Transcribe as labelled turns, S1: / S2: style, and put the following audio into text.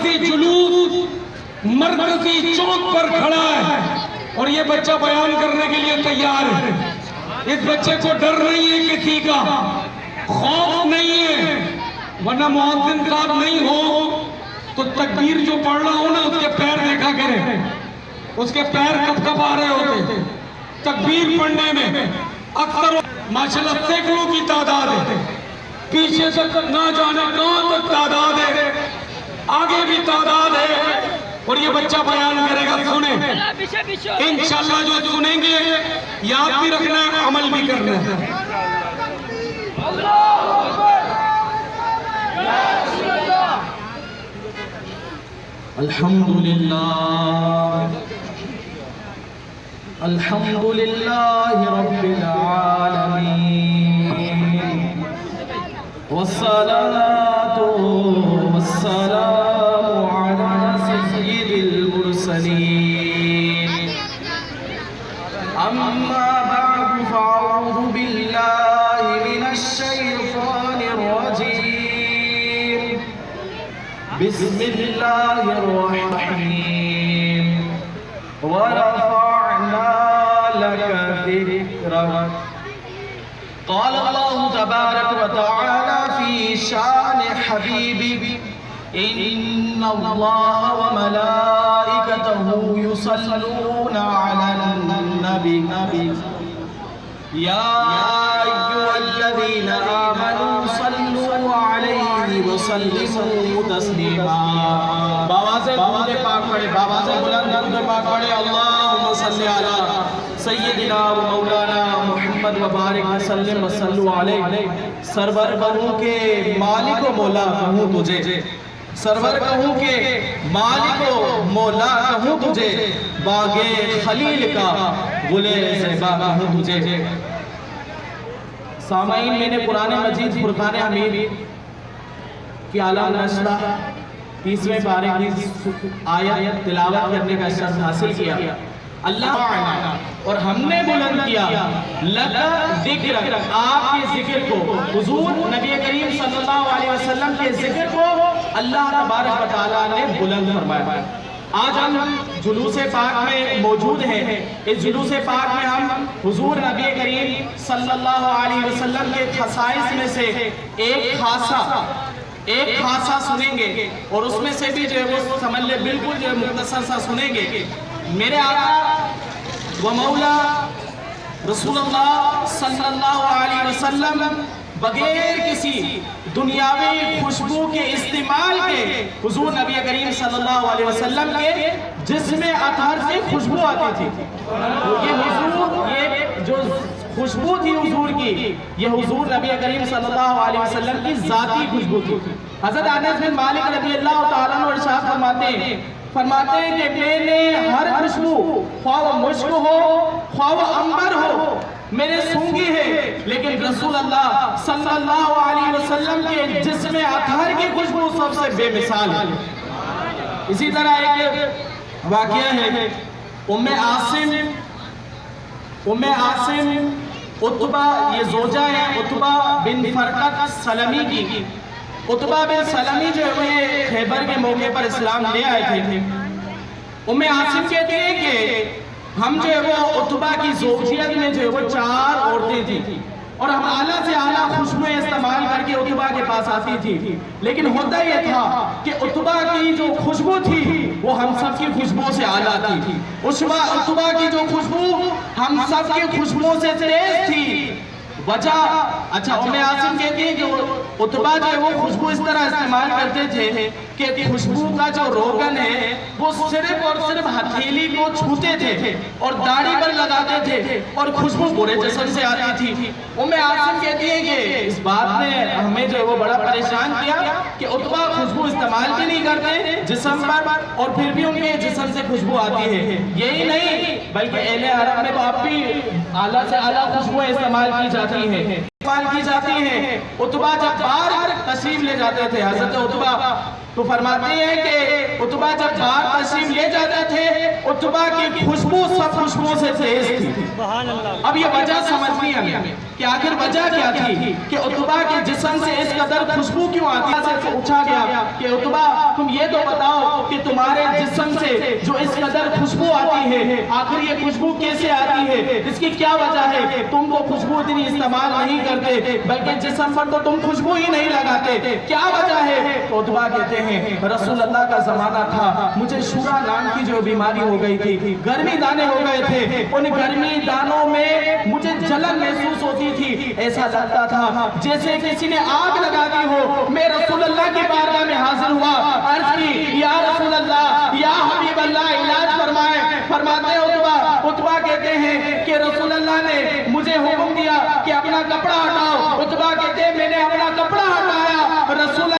S1: مرکزی جلوس مرکزی چوک پر کھڑا ہے اور یہ بچہ بیان کرنے کے لیے تیار ہے. اس بچے کو ڈر نہیں ہے کسی کا, خوف نہیں ہے, ورنہ مؤذن صاحب نہیں ہو تو تکبیر جو پڑھ رہا ہوں نا اس کے پیر دیکھا کرے, اس کے پیر کب کب آ رہے ہوتے تکبیر پڑھنے میں. اکثر ماشاءاللہ سینکڑوں کی تعداد ہے, پیچھے سے نہ جانے کہاں تک تعداد ہے, آگے بھی تعداد ہے. اور یہ بچہ بیان کرے گا, سنیں انشاءاللہ. جو سنیں گے یاد بھی رکھنا ہے, عمل بھی کرنا ہے.
S2: الحمدللہ رب العالمین والصلاة والسلام على سید المرسلین. اما بعد فاعوذ باللہ من الشیطان الرجیم. بسم اللہ الرحیم. ورفعنا لك ذكرك. قال الله تبارك وتعالى في شان حبيبي إن الله وملائكته يصلون على النبي يا أيها الذين آمنوا صلوا عليه وسلموا تسليما. بابا سے پاک پڑھے, بابا سے بلند پاک پڑھے. اللہم صلی علی سیدنا و مولانا محمد وبارک وسلم وصلو علیہ. سرور کہوں کہ مالک و مولا کہوں تجھے, سرور کہوں کہ مالک و مولا کہوں تجھے, باغ خلیل کا گلے زیبا کہوں تجھے. سامعین, میں نے قرآن مجید فرقان حمید کی اعلیٰ نشرہ 30ویں پارے کی آیت تلاوت کرنے کا شرف حاصل کیا. اللہ اور ہم نے بلند کیا لَكَ ذِكْرَكَ, آپ کے ذکر کو, حضور نبی کریم صلی اللہ علیہ وسلم کے ذکر کو اللہ تبارک و تعالیٰ نے بلند فرمایا. آج ہم جلوس پاک میں موجود ہیں. اس جلوس پاک میں ہم حضور نبی کریم صلی اللہ علیہ وسلم کے خصائص میں سے ایک خاصہ سنیں گے, اور اس میں سے بھی جو ہے وہ سمجھ لے بالکل جو ہے مختصر سا سنیں گے. میرے آقا و مولا رسول اللہ صلی اللہ علیہ وسلم بغیر کسی دنیاوی خوشبو کے استعمال کے حضور نبی کریم صلی اللہ علیہ وسلم کے جسم اطہر سے خوشبو آتی تھی. یہ جو خوشبو تھی حضور کی, یہ حضور نبی کریم صلی اللہ علیہ وسلم کی ذاتی خوشبو تھی. حضرت انس بن مالک رضی اللہ تعالیٰ عنہ ارشاد فرماتے ہیں کہ میں نے ہر خوشبو, خواہ وہ مشک ہو خواہ وہ عنبر ہو, میرے سونگی ہے, لیکن رسول اللہ صلی اللہ علیہ وسلم کے جسم اطہر کی خوشبو سب سے بے مثال ہے. اسی طرح ایک واقعہ ہے, ام عاصم عتبہ, یہ زوجہ ہے عتبہ بن فرقت سلمی کی. عتبہ بن سلمی جو ہے خیبر کے موقع پر اسلام لے آئے تھے. ام عاصم کہتے ہیں کہ ہم جو ہے وہ عتبہ کی زوجیت میں جو ہے وہ 4 عورتیں تھیں, اور ہم اعلیٰ سے اعلیٰ خوشبوئیں استعمال کر کے عتبہ کے پاس آتی تھی. لیکن ہوتا یہ تھا کہ عتبہ کی جو خوشبو تھی وہ ہم سب کی خوشبو سے اعلیٰ تھی. عتبہ کی جو خوشبو ہم سب کی خوشبو سے تیز تھی. وجہ اچھا, ام عاصم کہتی ہے کہ عتبہ جو ہے وہ خوشبو اس طرح استعمال کرتے تھے کہ خوشبو کا جو روغن ہے وہ صرف اور صرف ہتھیلی کو چھوتے تھے اور داڑھی پر لگاتے تھے, اور خوشبو پورے جسم سے آتی تھی. ام عاصم کہتی ہے کہ اس بات نے ہمیں جو ہے وہ بڑا پریشان کیا کہ عتبہ خوشبو استعمال بھی نہیں کرتے جسم پر, اور پھر بھی ان کے جسم سے خوشبو آتی ہے. یہی نہیں بلکہ اہل عرب میں تو اب بھی اعلیٰ سے اعلیٰ خوشبوئیں استعمال کی جاتی ہیں. عتبہ جب باہر تشریف لے جاتے تھے, حضرت عتبہ تو فرماتے ہیں کہ عتبہ جب باہر تشریف لے جاتے تھے عتبہ کی خوشبو سب خوشبو سے تیز تھی۔ اب یہ وجہ سمجھنی ہے کہ آخر وجہ کیا تھی کہ عتبہ کے جسم سے اس قدر خوشبو کیوں آتی ہے؟ سے پوچھا گیا کہ عتبہ تم یہ تو بتاؤ کہ تمہارے جسم سے جو اس قدر خوشبو آتی ہے آخر یہ خوشبو کیسے آتی ہے، اس کی کیا وجہ ہے؟ تم وہ خوشبو اتنی استعمال نہیں کرتے بلکہ جسم پر تو تم خوشبو ہی نہیں لگاتے، کیا وجہ ہے؟ تو عتبہ کہتے ہیں رسول اللہ کا زمانہ تھا، مجھے شورا نام کی جو بیماری ہو گئی تھی، گرمی دانے ہو گئے تھے، ان گرمی دانوں میں مجھے جلن محسوس ہوتی تھی، ایسا لگتا تھا جیسے کسی نے آگ لگا دی ہو۔ میں رسول اللہ کی بارگاہ میں حاضر ہوا، عرض کی یا رسول اللہ یا حبیب اللہ علاج فرمائیں۔ فرماتے ہیں عتبہ کہتے ہیں کہ رسول اللہ نے مجھے حکم دیا کہ اپنا کپڑا ہٹاؤ۔ عتبہ کہتے ہیں میں نے اپنا کپڑا ہٹایا، رسول